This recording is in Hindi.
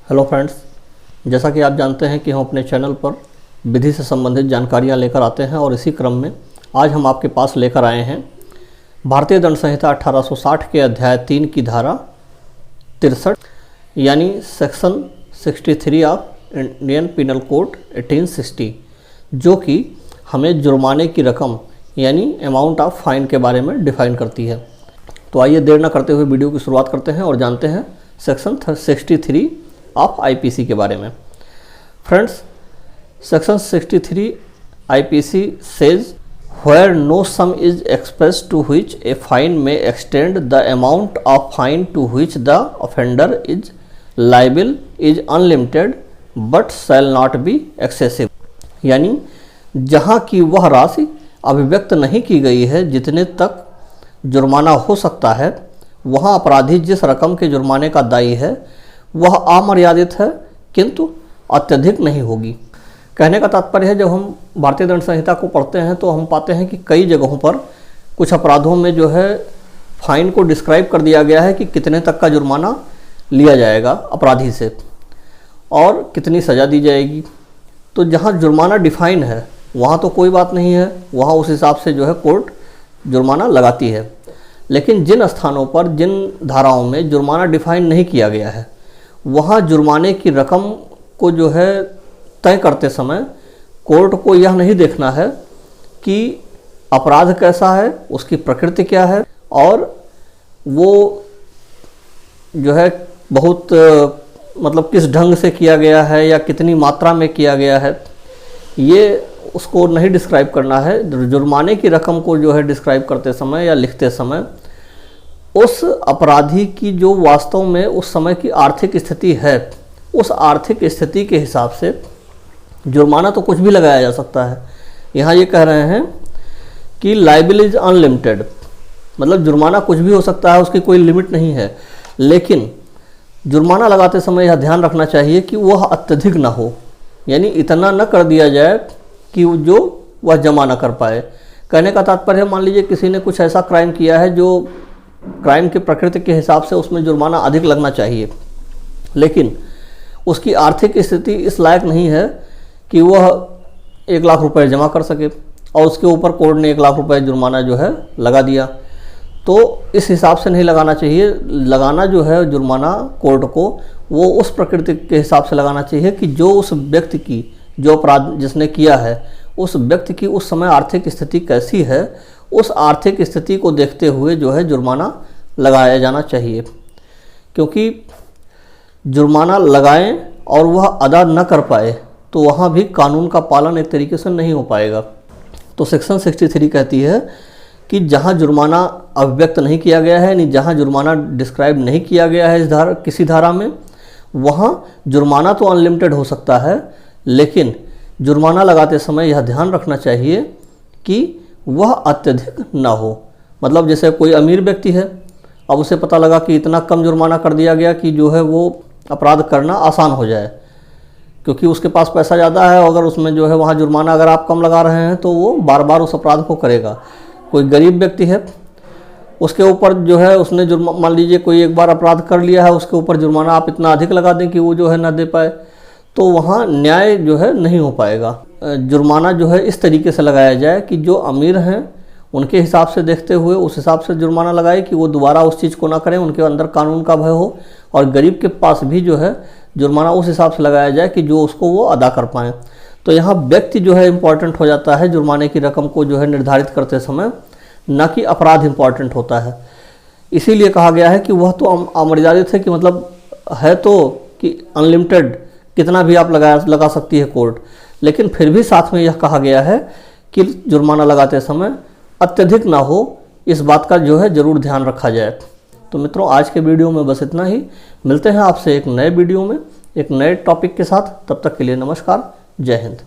हेलो फ्रेंड्स, जैसा कि आप जानते हैं कि हम अपने चैनल पर विधि से संबंधित जानकारियां लेकर आते हैं और इसी क्रम में आज हम आपके पास लेकर आए हैं भारतीय दंड संहिता 1860 के अध्याय 3 की धारा 63 यानी section 63 of Indian penal code 1860, जो कि हमें जुर्माने की रकम यानी अमाउंट ऑफ फाइन के बारे में डिफाइन करती है। तो आइए देर न करते हुए वीडियो की शुरुआत करते हैं और जानते हैं सेक्शन 63 ऑफ आईपीसी के बारे में। Friends, section 63 IPC says where no sum is expressed to which a fine may extend, the amount of fine to which the offender is liable is unlimited but shall not be excessive। यानी जहाँ की वह राशि अभिव्यक्त नहीं की गई है जितने तक जुर्माना हो सकता है, वहाँ अपराधी जिस रकम के जुर्माने का दायी है वह अमर्यादित है किंतु अत्यधिक नहीं होगी। कहने का तात्पर्य है, जब हम भारतीय दंड संहिता को पढ़ते हैं तो हम पाते हैं कि कई जगहों पर कुछ अपराधों में जो है फाइन को डिस्क्राइब कर दिया गया है कि कितने तक का जुर्माना लिया जाएगा अपराधी से और कितनी सज़ा दी जाएगी। तो जहाँ जुर्माना डिफाइन है वहाँ तो कोई बात नहीं है, वहाँ उस हिसाब से जो है कोर्ट जुर्माना लगाती है। लेकिन जिन स्थानों पर, जिन धाराओं में जुर्माना डिफाइन नहीं किया गया है, वहाँ जुर्माने की रकम को जो है तय करते समय कोर्ट को यह नहीं देखना है कि अपराध कैसा है, उसकी प्रकृति क्या है और वो जो है बहुत मतलब किस ढंग से किया गया है या कितनी मात्रा में किया गया है, ये उसको नहीं डिस्क्राइब करना है। जुर्माने की रकम को जो है डिस्क्राइब करते समय या लिखते समय उस अपराधी की जो वास्तव में उस समय की आर्थिक स्थिति है, उस आर्थिक स्थिति के हिसाब से जुर्माना तो कुछ भी लगाया जा सकता है। यहाँ ये कह रहे हैं कि लाइबिल इज अनलिमिटेड, मतलब जुर्माना कुछ भी हो सकता है, उसकी कोई लिमिट नहीं है। लेकिन जुर्माना लगाते समय यह ध्यान रखना चाहिए कि वह अत्यधिक ना हो, यानी इतना न कर दिया जाए कि जो वह जमा न कर पाए। कहने का तात्पर्य है, मान लीजिए किसी ने कुछ ऐसा क्राइम किया है जो क्राइम की प्रकृति के हिसाब से उसमें जुर्माना अधिक लगना चाहिए, लेकिन उसकी आर्थिक स्थिति इस लायक नहीं है कि वह 1 लाख रुपए जमा कर सके और उसके ऊपर कोर्ट ने 1 लाख रुपए जुर्माना जो है लगा दिया। तो इस हिसाब से नहीं लगाना चाहिए। लगाना जो है जुर्माना कोर्ट को वो उस प्रकृति के हिसाब से लगाना चाहिए कि जो उस व्यक्ति की, जो अपराध जिसने किया है, उस व्यक्ति की उस समय आर्थिक स्थिति कैसी है, उस आर्थिक स्थिति को देखते हुए जो है जुर्माना लगाया जाना चाहिए। क्योंकि जुर्माना लगाएं और वह अदा न कर पाए तो वहाँ भी कानून का पालन एक तरीके से नहीं हो पाएगा। तो सेक्शन 63 कहती है कि जहाँ जुर्माना अभिव्यक्त नहीं किया गया है, यानी जहाँ जुर्माना डिस्क्राइब नहीं किया गया है इस किसी धारा में, वहाँ जुर्माना तो अनलिमिटेड हो सकता है, लेकिन जुर्माना लगाते समय यह ध्यान रखना चाहिए कि वह अत्यधिक ना हो। मतलब जैसे कोई अमीर व्यक्ति है, अब उसे पता लगा कि इतना कम जुर्माना कर दिया गया कि जो है वो अपराध करना आसान हो जाए, क्योंकि उसके पास पैसा ज़्यादा है। अगर उसमें जो है वहाँ जुर्माना अगर आप कम लगा रहे हैं तो वो बार बार उस अपराध को करेगा। कोई गरीब व्यक्ति है, उसके ऊपर जो है उसने मान लीजिए कोई एक बार अपराध कर लिया है, उसके ऊपर जुर्माना आप इतना अधिक लगा दें कि वो जो है ना दे पाए, तो वहाँ न्याय जो है नहीं हो पाएगा। जुर्माना जो है इस तरीके से लगाया जाए कि जो अमीर हैं उनके हिसाब से देखते हुए उस हिसाब से जुर्माना लगाए कि वो दोबारा उस चीज़ को ना करें, उनके अंदर कानून का भय हो। और गरीब के पास भी जो है जुर्माना उस हिसाब से लगाया जाए कि जो उसको वो अदा कर पाएँ। तो यहाँ व्यक्ति जो है इम्पॉर्टेंट हो जाता है जुर्माने की रकम को जो है निर्धारित करते समय, न कि अपराध इम्पॉर्टेंट होता है। इसीलिए कहा गया है कि वह तो अमर्यादित है, कि मतलब है तो कि अनलिमिटेड कितना भी आप लगा सकती है कोर्ट, लेकिन फिर भी साथ में यह कहा गया है कि जुर्माना लगाते समय अत्यधिक ना हो, इस बात का जो है ज़रूर ध्यान रखा जाए। तो मित्रों, आज के वीडियो में बस इतना ही। मिलते हैं आपसे एक नए वीडियो में एक नए टॉपिक के साथ। तब तक के लिए नमस्कार, जय हिंद।